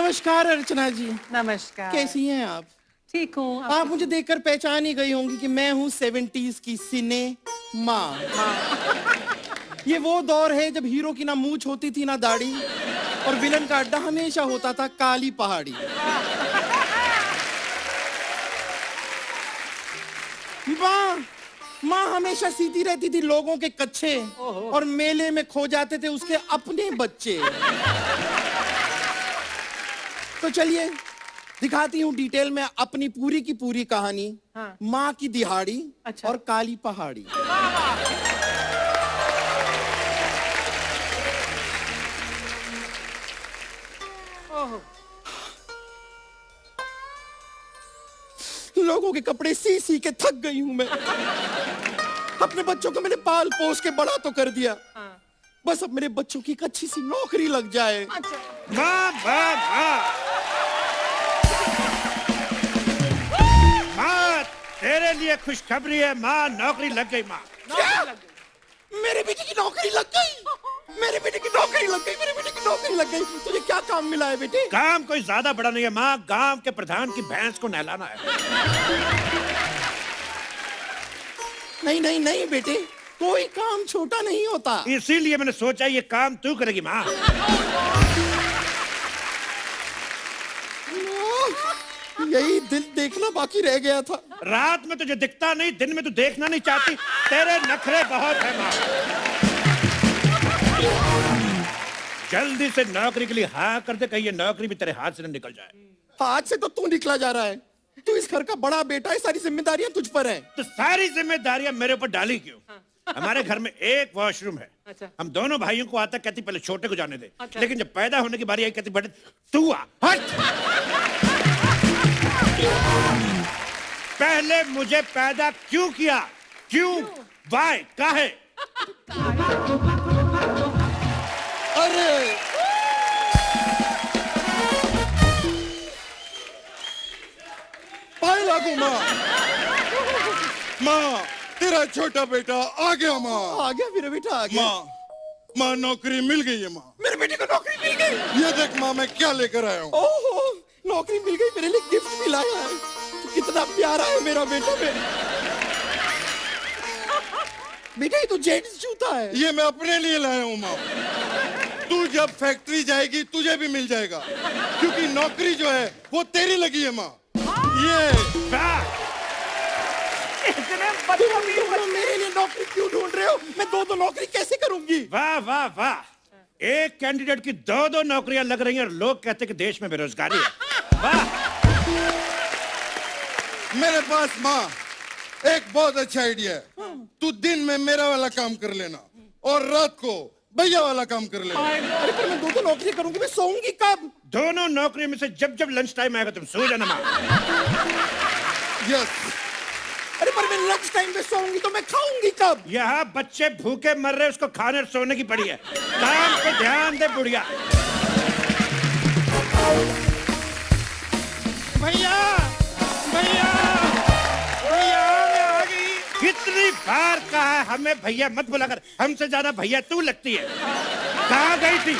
नमस्कार अर्चना जी। नमस्कार। कैसी हैं आप? ठीक हूँ। आप मुझे देखकर पहचान ही गई होंगी कि मैं हूँ 70s की सिने माँ। ये वो दौर है जब हीरो की ना मूंछ होती थी ना दाढ़ी, और विलन का अड्डा हमेशा होता था काली पहाड़ी। माँ माँ हमेशा सीती रहती थी लोगों के कच्चे, और मेले में खो जाते थे उसके अपने बच्चे। तो चलिए दिखाती हूँ डिटेल में अपनी पूरी की पूरी कहानी। हाँ। माँ की दिहाड़ी अच्छा। और काली पहाड़ी। ओहो। लोगों के कपड़े सी सी के थक गई हूं मैं। अपने बच्चों को मैंने पाल पोस के बड़ा तो कर दिया। हाँ। बस अब मेरे बच्चों की एक अच्छी सी नौकरी लग जाए। अच्छा। माँ माँ माँ माँ, तेरे लिए खुशखबरी है माँ, नौकरी लग गई माँ। क्या? मेरे बेटे की नौकरी लग गई? मेरे बेटे की नौकरी लग गई? मेरे बेटे की नौकरी लग गई? तुझे क्या काम मिला है बेटे? काम कोई ज्यादा बड़ा नहीं है माँ, गांव के प्रधान की भैंस को नहलाना है। नहीं नहीं नहीं बेटे, कोई काम छोटा नहीं होता। इसीलिए मैंने सोचा ये काम तू करेगी माँ। यही दिल देखना बाकी रह गया था। रात में तुझे दिखता नहीं, दिन में तू देखना नहीं चाहती। तेरे नखरे बहुत है माँ। जल्दी से नौकरी के लिए हाँ कर दे, कहीं ये नौकरी भी तेरे हाथ से न निकल जाए। हाथ से तो तू निकला जा रहा है। तू इस घर का बड़ा बेटा है, सारी जिम्मेदारियां तुझ पर है। तो सारी जिम्मेदारियां मेरे ऊपर डाली क्यों? हमारे घर में एक वॉशरूम है। अच्छा। हम दोनों भाइयों को आता कहती पहले छोटे को जाने दे। अच्छा। लेकिन जब पैदा होने की बारी आई कहती बेटे तू आ, हट। पहले मुझे पैदा क्यों किया? क्यों? वाई? काहे? अरे पाए लागू माँ। माँ, तेरा छोटा बेटा आ गया माँ। आ गया मेरा बेटा, आ गया। माँ नौकरी मिल गई है माँ। मेरे बेटे को नौकरी मिल गई। ये देख माँ मैं क्या लेकर आया हूँ। ओहो, नौकरी मिल गई, मेरे लिए गिफ्ट भी लाया है। तो कितना प्यारा है मेरा बेटा। बेटा ये तो जेंट्स जूता है। ये मैं अपने लिए लाया हूँ माँ। तू जब फैक्ट्री जाएगी तुझे भी मिल जाएगा, क्योंकि नौकरी जो है वो तेरी लगी है माँ। ये इतने तुम मेरे लिए नौकरी क्यों ढूंढ रहे हो? मैं दो नौकरी कैसे करूंगी? वाह वाह वाह, एक कैंडिडेट की दो नौकरियां लग रही हैं और लोग कहते हैं कि देश में बेरोजगारी है। वाह। मेरे पास माँ एक बहुत अच्छा आइडिया है। तू दिन में मेरा वाला काम कर लेना और रात को भैया वाला काम कर लेना। अरे पर मैं दो नौकरी करूंगी, मैं सोऊंगी कब? दोनों नौकरियों में से जब जब लंच टाइम आएगा तुम सो जाना माँ। यस। अरे पर मैं लंच टाइम पे सोऊंगी तो मैं खाऊंगी कब? यहाँ बच्चे भूखे मर रहे, उसको खाने और सोने की पड़ी है। काम पे ध्यान दे बुढ़िया। भैया भैया भैया मैं आ गई। कितनी बार कहा है हमें भैया मत बुलाकर, हमसे ज्यादा भैया तू लगती है। कहाँ गई थी?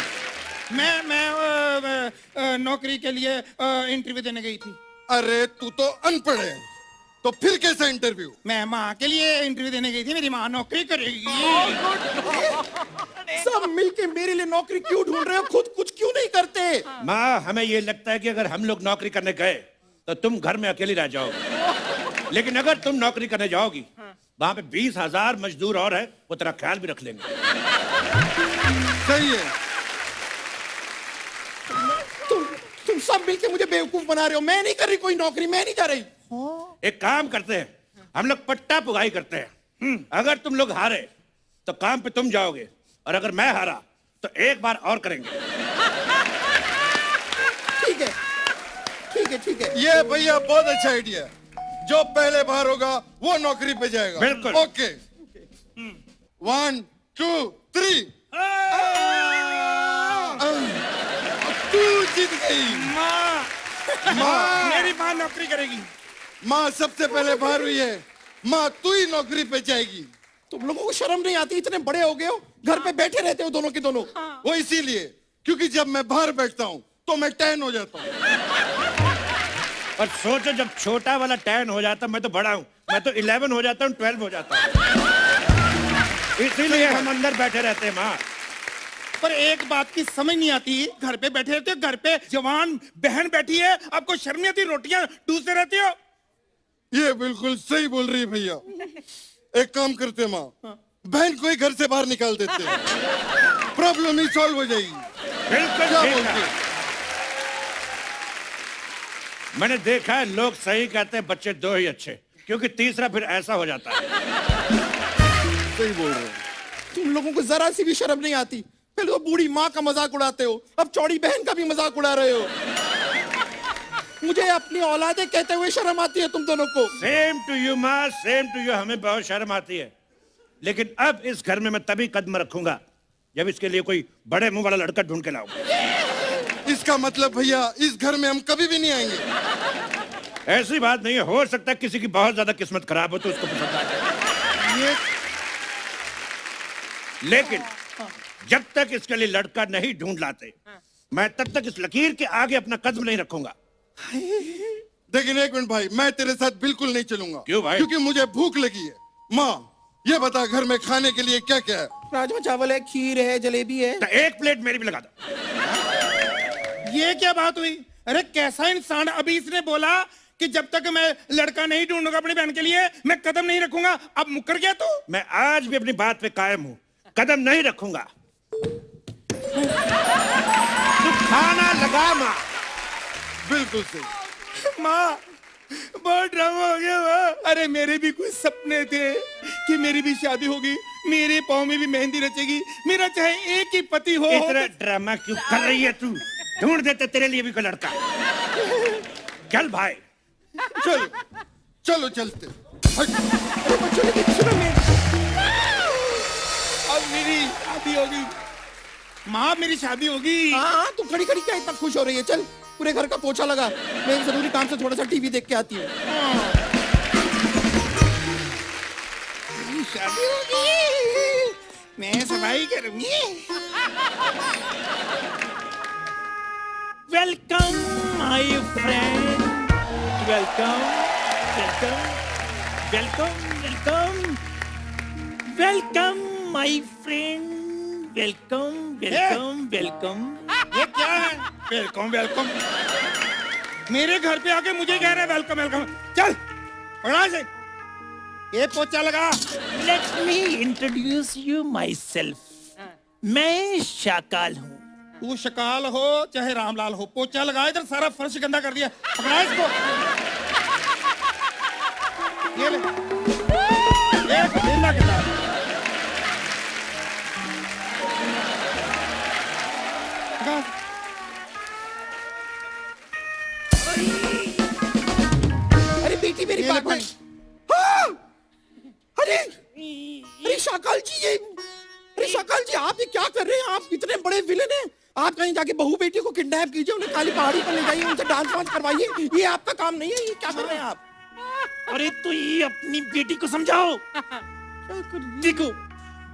मैं नौकरी के लिए इंटरव्यू देने गई थी। अरे तू तो अनपढ़ है, तो फिर कैसा इंटरव्यू? मैं माँ के लिए इंटरव्यू देने गई थी, मेरी माँ नौकरी करेगी। सब मिलके मेरे लिए नौकरी क्यों ढूंढ रहे हो? खुद कुछ क्यों नहीं करते? माँ हमें ये लगता है कि अगर हम लोग नौकरी करने गए तो तुम घर में अकेली रह जाओगी, लेकिन अगर तुम नौकरी करने जाओगी वहां पे 20,000 मजदूर और है, वो तेरा ख्याल भी रख लेंगे। सही है। तुम सब मिलके मुझे बेवकूफ बना रहे हो। मैं नहीं कर रही कोई नौकरी, मैं नहीं कर रही। एक काम करते हैं, हम लोग पट्टा पुगाई करते हैं। अगर तुम लोग हारे तो काम पे तुम जाओगे, और अगर मैं हारा तो एक बार और करेंगे। ठीक है ठीक है ठीक है। ये भैया बहुत अच्छा आइडिया है। जो पहले बाहर होगा वो नौकरी पे जाएगा। बिल्कुल। ओके। 1 2 3। तू जीत गई। माँ मेरी माँ नौकरी करेगी। माँ सबसे पहले बाहर हुई है, माँ तू ही नौकरी पे जाएगी। तुम लोगों को शर्म नहीं आती? इतने बड़े हो गए हो, घर पे बैठे रहते हो दोनों के दोनों। वो इसीलिए क्योंकि जब मैं बाहर बैठता हूँ तो मैं टैन हो जाता हूँ। और सोचो जब छोटा वाला 10 हो जाता, मैं तो बड़ा हूँ, मैं तो 11 हो जाता हूँ, 12 हो जाता हूँ। इसीलिए हम अंदर बैठे रहते हैं माँ। पर एक बात की समझ नहीं आती, घर पे बैठे रहते हो, घर पे जवान बहन बैठी है, आपको शर्म नहीं आती, रोटियां टूसते रहते हो। ये बिल्कुल सही बोल रही है भैया। एक काम करते हैं माँ, बहन को ही घर से बाहर निकाल देते हैं, प्रॉब्लम ही सॉल्व हो जाएगी। बिल्कुल क्या ठीक बोलते है। हैं? मैंने देखा है लोग सही कहते हैं, बच्चे 2 ही अच्छे, क्योंकि तीसरा फिर ऐसा हो जाता है। सही बोल रहे हो। तुम लोगों को जरा सी भी शर्म नहीं आती। पहले तो बूढ़ी माँ का मजाक उड़ाते हो, अब चौड़ी बहन का भी मजाक उड़ा रहे हो। मुझे अपनी औलादे कहते हुए शर्म आती है तुम दोनों को। सेम टू यू माँ, सेम टू यू। हमें बहुत शर्म आती है, लेकिन अब इस घर में मैं तभी कदम रखूंगा जब इसके लिए कोई बड़े मुंह वाला लड़का ढूंढ के लाऊंगा। इसका मतलब भैया इस घर में हम कभी भी नहीं आएंगे। ऐसी बात नहीं है, हो सकता है किसी की बहुत ज्यादा किस्मत खराब हो तो उसको पसंद आ जाए। ये लेकिन जब तक इसके लिए लड़का नहीं ढूंढ लाते, मैं तब तक इस लकीर के आगे अपना कदम नहीं रखूंगा। लेकिन एक मिनट भाई, मैं तेरे साथ बिल्कुल नहीं चलूंगा। क्यों भाई? क्योंकि मुझे भूख लगी है। माँ ये बता घर में खाने के लिए क्या क्या है? राजमा चावल है, खीर है, जलेबी है। तो एक प्लेट मेरी भी लगा दो। ये क्या बात हुई? अरे कैसा इंसान, अभी इसने बोला कि जब तक मैं लड़का नहीं ढूंढूंगा अपनी बहन के लिए मैं कदम नहीं रखूंगा, अब मुकर गया तू। मैं आज भी अपनी बात पे कायम हूं, कदम नहीं रखूंगा। तू खाना लगा माँ। बिल्कुल सही। माँ बहुत ड्रामा हो गया माँ। अरे मेरे भी कुछ सपने थे कि मेरी भी शादी होगी, मेरे पाँव में भी मेहंदी रचेगी, मेरा चाहे एक ही पति हो। इतना ड्रामा क्यों कर रही है तू? ढूंढ देते तेरे लिए भी कोई लड़का। चल भाई। चलो चलो चलते। अरे बच्चों लेकिन सुनो मेरी, अब मेरी शादी होगी माँ, मेरी शादी होगी। हाँ तू खड़ी खड़ी क्या इतना खुश हो रही है? चल पूरे घर का पोछा लगा, मैं एक जरूरी काम से थोड़ा सा टीवी देख के आती हूँ। शादी होगी, मैं सफाई करूंगी। Welcome, my friend. Welcome, welcome, welcome, welcome, welcome, my friend. Welcome, welcome, welcome. ये क्या है? Welcome welcome. मेरे घर पे आके मुझे कह रहे हैं वेलकम वेलकम। चल पकड़ा से ये पोछा लगा। Let me introduce you myself. मैं शाकाल हूँ। तू शकाल हो चाहे रामलाल हो, पोछा लगा, इधर सारा फर्श गंदा कर दिया। पकड़ा इसको। ये ले, ये गंदा कितना। पकड़ा। अरे बेटी मेरी बात मान। हाँ! अरे अरे शाकाल जी, ये अरे शाकाल जी आप ये क्या कर रहे हैं? आप इतने बड़े विलेन हैं, आप कहीं जाके बहू बेटी को किडनैप कीजिए, उन्हें काली पहाड़ी पर ले जाइए, उनसे डांस वांस करवाइए। ये आपका काम नहीं है, ये क्या कर रहे हैं आप? अरे तो ये अपनी बेटी को समझाओ। देखो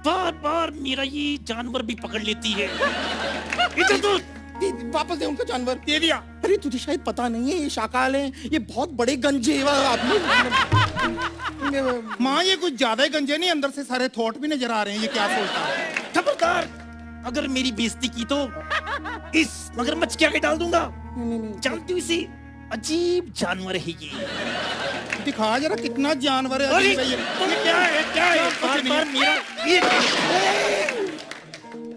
बार बार मेरा ये जानवर भी पकड़ लेती है। इधर तो वापस दे उनको जानवर। दे दिया। अरे तुझे शायद पता नहीं है, ये शाकाल हैं, ये बहुत बड़े गंजे माँ, ये कुछ ज्यादा ही गंजे नहीं, अंदर से सारे थॉट भी नजर आ रहे हैं। ये क्या सोचता है? खबरदार, अगर मेरी बेइज्जती की तो इस मगरमच्छ के आगे डाल दूंगा। जानती हूँ इसे, अजीब जानवर है ये। दिखा जरा कितना जानवर है। अरे, अजीब है ये क्या है? क्या है? बार बार मेरा ये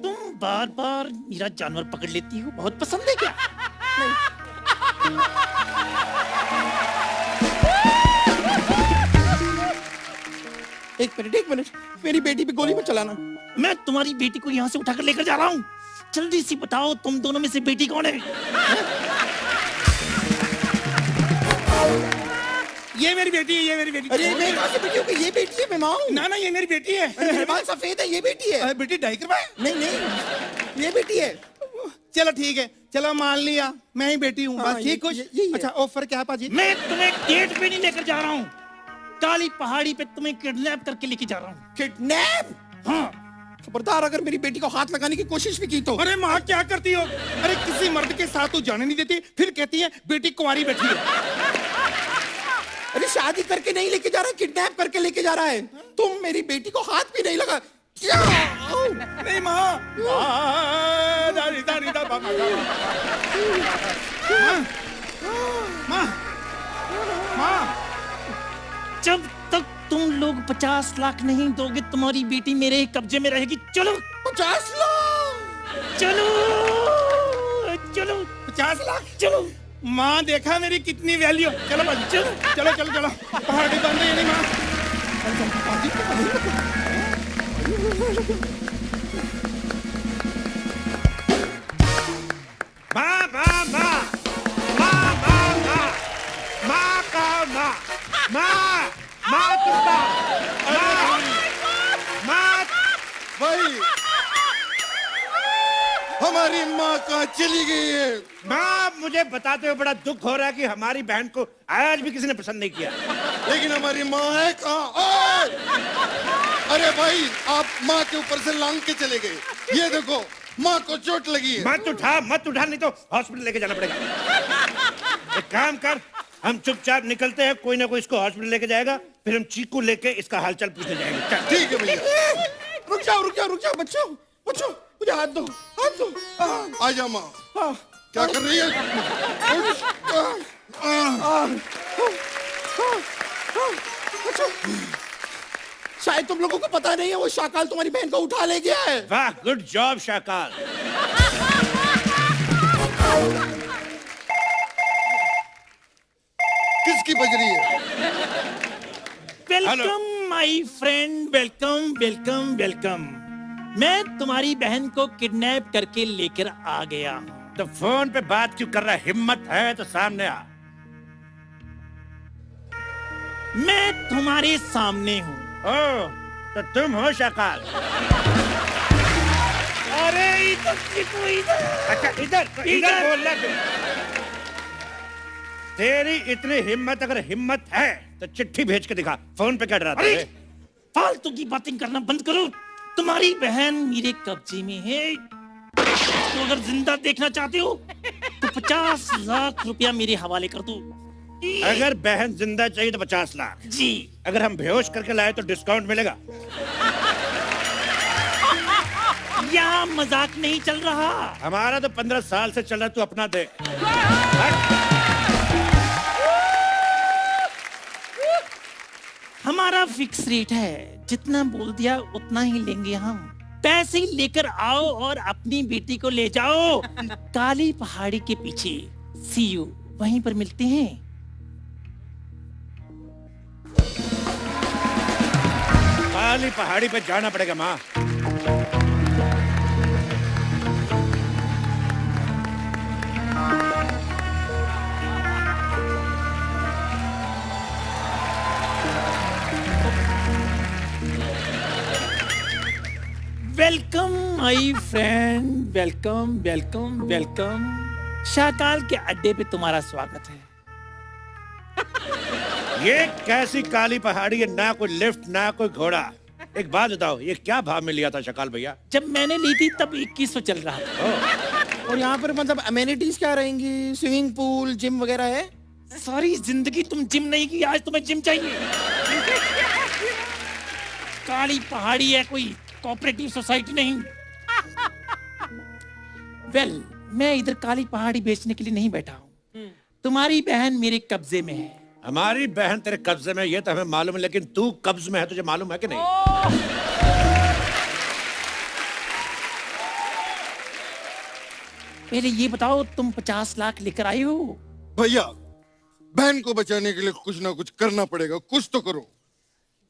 तुम बार बार मेरा जानवर पकड़ लेती हो, बहुत पसंद है क्या? एक मिनट, मेरी बेटी पे गोली मत चलाना। मैं तुम्हारी बेटी को यहाँ से उठाकर लेकर जा रहा हूँ। जल्दी से बताओ तुम दोनों में से बेटी कौन है? ये मेरी बेटी है, ये मेरी बेटी। अरे मैं कहाँ से बेटी हूँ? ये बेटी है, मैं माँ हूँ। ना ये मेरी बेटी है। मेरे बाल सफेद है, ये बेटी है। बेटी डाई करवाए? नहीं, ये बेटी है। चलो ठीक है, चलो मान लिया मैं ही बेटी हूँ। बस ठीक कुछ। अच्छा ऑफर क्या है पाजी? मैं तुम्हें डेट पे नहीं लेकर जा रहा हूँ, काली पहाड़ी पे तुम्हें किडनैप करके लेके जा रहा हूँ। किडनैप? हाँ, खबरदार अगर मेरी बेटी को हाथ लगाने की कोशिश भी की तो। अरे माँ क्या करती हो? अरे किसी मर्द के साथ तो जाने नहीं देती, फिर कहती है बेटी कुंवारी बैठी है। अरे शादी करके नहीं लेके जा रहा, किडनैप करके लेके जा रहा है। तुम मेरी बेटी को हाथ भी नहीं लगा। क्या? नहीं माँ, माँ, माँ, जब तक तुम लोग 50 लाख नहीं दोगे तुम्हारी बेटी मेरे कब्जे में रहेगी। चलो 50 लाख? चलो चलो 50 लाख? चलो। माँ देखा मेरी कितनी वैल्यू। चलो बस, चलो चलो चलो चलो, पहाड़ी बंद है नहीं माँ। माँ माँ माँ माँ माँ माँ माँ का माँ माँ माँ किसका माँ भाई हमारी माँ कहाँ चली गई है? माँ मुझे बताते हुए बड़ा दुख हो रहा है कि हमारी बहन को आज भी किसी ने पसंद नहीं किया। लेकिन हमारी माँ है कहाँ? ओए! अरे भाई आप माँ के ऊपर से लांग के चले गए। ये देखो माँ को चोट लगी है। मत उठा नहीं तो हॉस्पिटल लेके जाना पड़ेगा। एक काम कर, हम चुपचाप निकलते हैं, कोई ना कोई इसको हॉस्पिटल लेके जाएगा, फिर हम चीकू लेके इसका हालचाल पूछने जाएंगे। चल। ठीक है भैया। रुक जाओ बच्चों, मुझे हाथ दो। आ जा माँ। क्या कर रही है? शायद तुम लोगों को पता नहीं है, वो शाकाल तुम्हारी बहन को उठा ले गया है। वाह, गुड जॉब शाकाल। किसकी बज रही है? Welcome my friend, welcome welcome welcome. मैं तुम्हारी बहन को किडनैप करके लेकर आ गया हूँ। तो फोन पे बात क्यों कर रहा है? हिम्मत है तो सामने आ। मैं तुम्हारे सामने हूँ। ओ, तो तुम हो शाकाल। अरे इधर चिकू, इधर। अच्छा इधर बोलना तुम। तेरी इतनी हिम्मत, अगर हिम्मत है तो चिट्ठी भेज के दिखा। फोन पे क्या डराता अरे है? फालतू की बातें करना बंद करो। तुम्हारी बहन मेरे कब्जे में है। तो अगर जिंदा देखना चाहते हो तो 50 लाख रुपया मेरे हवाले कर दो। अगर बहन जिंदा चाहिए तो 50 लाख जी। अगर हम बेहोश करके लाए तो डिस्काउंट मिलेगा। यहाँ मजाक नहीं चल रहा। हमारा तो 15 साल से चल रहा, तू अपना दे। हमारा फिक्स रेट है, जितना बोल दिया उतना ही लेंगे हम। पैसे लेकर आओ और अपनी बेटी को ले जाओ काली पहाड़ी के पीछे। सी यू, वहीं पर मिलते हैं। काली पहाड़ी पे जाना पड़ेगा माँ। Welcome my friend, welcome welcome welcome. Shakaal के अड्डे पे तुम्हारा स्वागत है। ये कैसी काली पहाड़ी है? ना कोई लिफ्ट ना कोई घोड़ा। एक बात बताओ, ये क्या भाव में लिया था शाकाल भैया? जब मैंने ली थी तब 2100 चल रहा था। और यहाँ पर मतलब अमेनिटीज क्या रहेंगी? स्विमिंग पूल, जिम वगैरह है? सारी जिंदगी तुम जिम नहीं की, आज तुम्हें जिम चाहिए। काली पहाड़ी है, कोई कोऑपरेटिव सोसाइटी नहीं। वेल, मैं इधर काली पहाड़ी बेचने के लिए नहीं बैठा हूँ। तुम्हारी बहन मेरे कब्जे में है। हमारी बहन तेरे कब्जे में, ये तो हमें मालूम है, लेकिन तू कब्ज में है, तुझे मालूम है कि नहीं? पहले ये बताओ, तुम 50 लाख लेकर आए हो? भैया बहन को बचाने के लिए कुछ ना कुछ करना पड़ेगा, कुछ तो करो।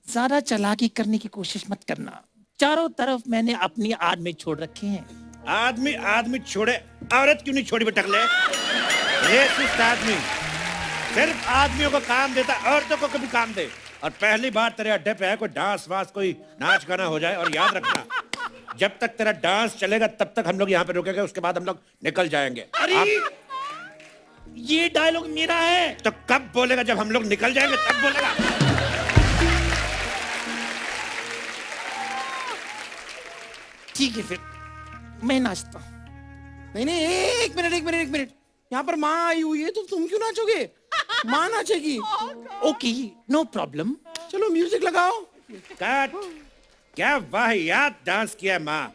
ज्यादा चालाकी करने की कोशिश मत करना। चारों तरफ मैंने अपनी आदमी छोड़ रखे हैं। आदमी आदमी छोड़े, औरत क्यों नहीं छोड़ी बेटकले? रेसिस्ट आदमी सिर्फ आदमियों को काम देता, औरतों को कभी काम दे। और पहली बार तेरे अड्डे पे है कोई डांस वांस, कोई नाच गाना हो जाए। और याद रखना, जब तक तेरा डांस चलेगा तब तक हम लोग यहाँ पे रुकेंगे, उसके बाद हम लोग निकल जाएंगे। अरे ये डायलॉग मेरा है। तो कब बोलेगा? जब हम लोग निकल जाएंगे तब बोलेगा। ठीक है फिर मैं नाचता हूँ। नहीं नहीं, एक मिनट एक मिनट एक मिनट, यहाँ पर माँ आई हुई है तो तुम क्यों नाचोगे? माँ नाचेगी। Okay no problem. चलो म्यूजिक लगाओ। कट। क्या वाहियात डांस किया माँ।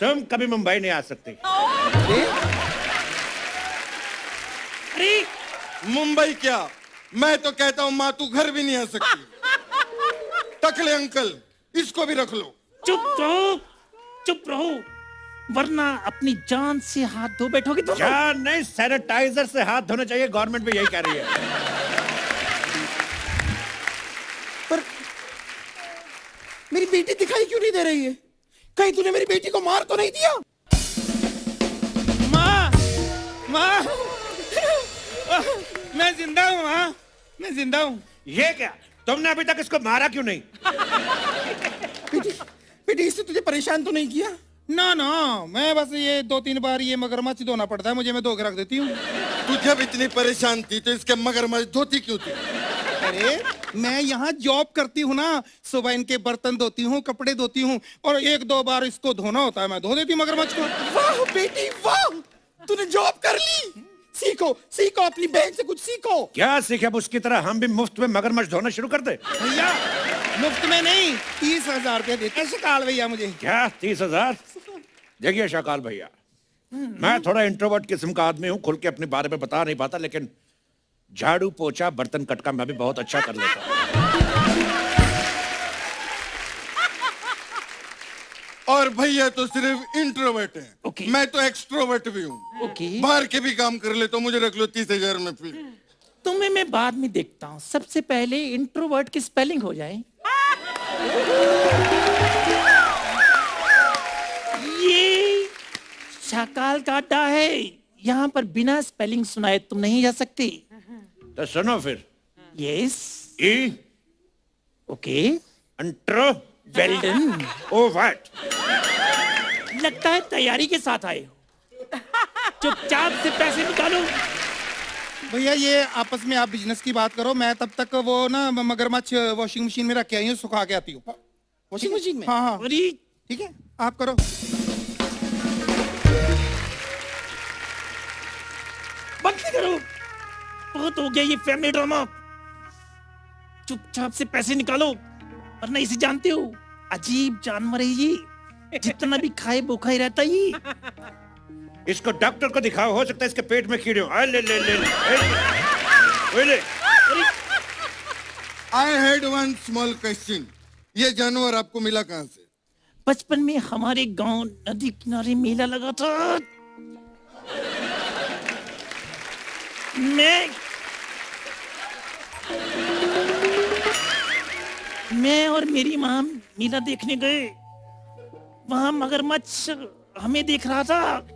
तुम कभी मुंबई नहीं आ सकती। अरे मुंबई क्या, मैं तो कहता हूँ माँ तू घर भी नहीं आ सकती। टकले अंकल, इसको भी रख लो। चुप रहो वरना अपनी जान से हाथ धो बैठोगे तुम। जान नहीं, सैनिटाइजर से हाथ धोने चाहिए, गवर्नमेंट भी यही कह रही है। पर मेरी बेटी दिखाई क्यों नहीं दे रही है? कहीं तूने मेरी बेटी को मार तो नहीं दिया? माँ, माँ, मैं जिंदा हूँ माँ, मैं जिंदा हूँ। ये क्या, तुमने अभी तक इसको मारा क्यों नहीं? बेटी बेटी, इससे तुझे परेशान तो नहीं किया? ना ना, मैं बस ये 2-3 बार ये मगरमच्छ धोना पड़ता है मुझे, मैं धो के रख देती हूँ। तू जब इतनी परेशान थी तो इसके मगरमच्छ धोती क्यों थी? अरे मैं यहाँ जॉब करती हूँ ना, सुबह इनके बर्तन धोती हूँ, कपड़े धोती हूँ, और 1-2 बार इसको धोना होता है, मैं धो देती हूँ मगरमच्छ को। वाह बेटी वाह, तूने जॉब कर ली। सीखो सीखो, अपनी बहन से कुछ सीखो। क्या सीखे? अब उसकी तरह हम भी मुफ्त में मगरमच्छ धोना शुरू कर दे। भैया मुफ्त में नहीं, 30,000 रुपया देते हैं शकाल भैया मुझे। क्या 30,000? देखिए शकाल भैया, मैं थोड़ा इंट्रोवर्ट किस्म का आदमी हूँ, खुल के अपने बारे में बता नहीं पाता, लेकिन झाड़ू पोछा बर्तन कटका मैं भी बहुत अच्छा कर लेता हूँ। और भैया तो सिर्फ इंट्रोवर्ट है। ओके। मैं तो एक्सट्रोवर्ट भी हूँ। ओके बाहर के भी काम कर ले तो मुझे रख लो 30,000 में फिर। तुम्हें मैं बाद में देखता हूँ, सबसे पहले इंट्रोवर्ट की स्पेलिंग हो जाए। ये शकाल का अड्डा है, यहाँ पर बिना स्पेलिंग सुनाए तुम नहीं जा सकती। तो सुनो फिर, yes E okay intro well done. Oh what. लगता है तैयारी के साथ आए हो। चुपचाप से पैसे निकालो। भैया ये आपस में आप बिजनेस की बात करो, मैं तब तक वो ना मगरमच्छ वॉशिंग मशीन में रख के आई हूँ, सुखा के आती हूँ। वॉशिंग मशीन में? हाँ हाँ अरे ठीक है, आप करो। बंद करो, बहुत हो गया ये फैमिली ड्रामा। चुपचाप से पैसे निकालो वरना इसे जानते हो, अजीब जानवर है ये, जितना भी खाए भूखा ही रहता है ये। इसको डॉक्टर को दिखाओ, हो सकता है इसके पेट में कीड़े हो। आ, ले ले ले ले, ले, ले। I had one small question, ये जानवर आपको मिला कहाँ से? बचपन में हमारे गांव नदी किनारे मेला लगा था, मैं और मेरी माँ मेला देखने गए, वहां मगरमच्छ हमें देख रहा था।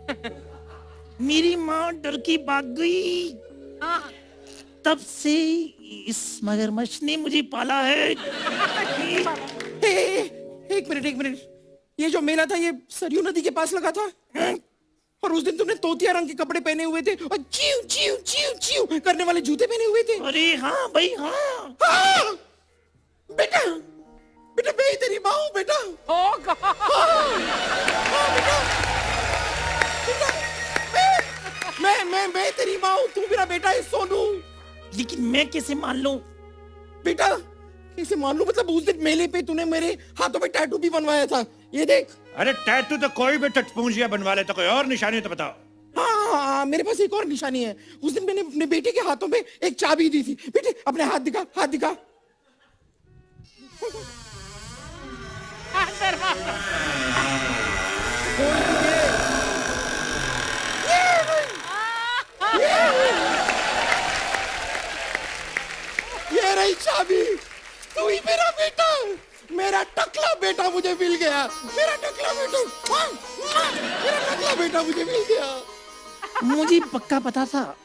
मेरी माँ डर के भाग गई, तब से इस मगरमच्छ ने मुझे पाला है। एक मिनट, ये जो मेला था ये सरयू नदी के पास लगा था? और उस दिन तुमने तोतिया रंग के कपड़े पहने हुए थे और चीव चीव चीव चीव करने वाले जूते पहने हुए थे। अरे हाँ भाई हाँ। हाँ! बेटा बेटा, मैं ही तेरी माँ हूँ बेटा। हाँ, बेटा, बेटा, मैं तेरी माँ हूँ, तू मेरा बेटा है सोनू। लेकिन मैं कैसे मान लूं? बेटा कैसे मान लूं? मतलब उस दिन मेले पे तूने मेरे हाथों पे टैटू भी बनवाया था, ये देख। अरे टैटू तो कोई भी टटपूंजिया बनवा ले, तो कोई और निशानी तो बताओ। हाँ, मेरे पास एक और निशानी है। उस दिन मैंने अपने बेटे के हाथों में एक चाबी दी थी। बेटे अपने हाथ दिखा, हाथ दिखा। ये रही चाबी, तू ही मेरा बेटा, मेरा टकला बेटा मुझे मिल गया, मेरा टकला बेटा, मेरा टकला बेटा मुझे मिल गया। मुझे पक्का पता था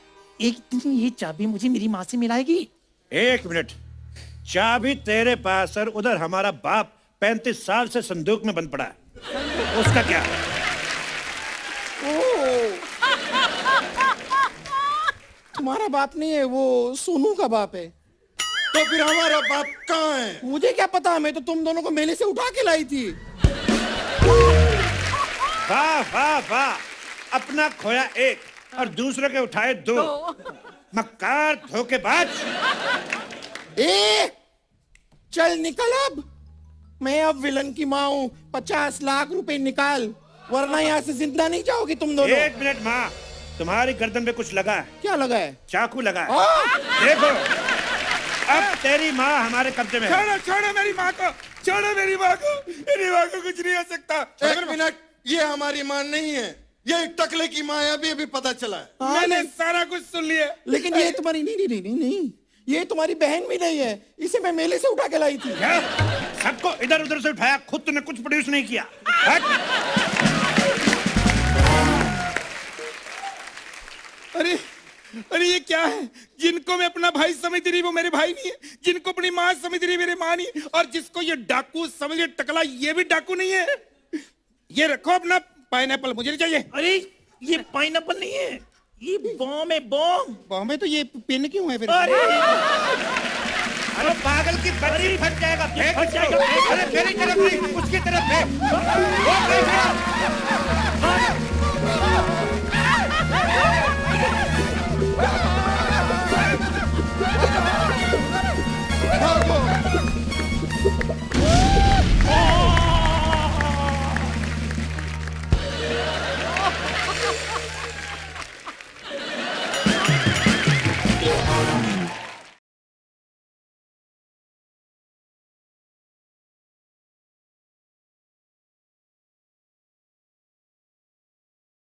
एक दिन ये चाबी मुझे मेरी माँ से मिलाएगी। एक मिनट, चाबी तेरे पास और उधर हमारा बाप 35 साल से संदूक में बंद पड़ा है, उसका क्या? तुम्हारा बाप नहीं है, वो सोनू का बाप है। तो फिर हमारा बाप कहाँ है? मुझे क्या पता, मैं तो तुम दोनों को मेले से उठा के लाई थी। वाह वाह वाह, अपना खोया एक और दूसरे के उठाए दो। मक्कार, धोखेबाज। ए, चल निकल अब। मैं अब विलन की माँ हूँ। 50 लाख रुपए निकाल, वरना यहाँ से जिंदा नहीं जाओगी तुम दोनों। 1 मिनट माँ, तुम्हारी गर्दन पे कुछ लगा है। क्या लगा है? चाकू लगा है। देखो, अब तेरी माँ हमारे कब्जे में है। छोड़ो छोड़ो मेरी माँ को, छोड़ो मेरी माँ को, मेरी माँ को कुछ नहीं हो सकता। 1 मिनट, ये हमारी माँ नहीं है, ये एक टकले की माँ है, अभी अभी पता चला है। मैंने सारा कुछ सुन लिया। लेकिन ये तुम्हारी नहीं नहीं नहीं नहीं नहीं, ये तुम्हारी बहन भी नहीं है। इसे मैं मेले से उठा के लाई थी। क्या? सबको इधर उधर से उठाया, खुद तूने कुछ प्रोड्यूस नहीं किया। हट। अरे अरे ये क्या है? जिनको मैं अपना भाई समझ रही वो मेरे भाई नहीं है, जिनको अपनी माँ समझ रही मेरे माँ नहीं है, और जिसको ये डाकू समझ टकला ये भी डाकू नहीं है। ये रखो अपना पाइनएप्पल, मुझे नहीं चाहिए। अरे ये पाइनएप्पल नहीं है, ये बॉम है, बॉम। बॉम्बे तो ये पिन क्यों है फिर? अरे पागल की बच्ची, फट जाएगा, फेंक फट जाएगा। इसको। अरे मेरी तरफ नहीं, उसकी तरफ फेंक। वो फेंक रहा।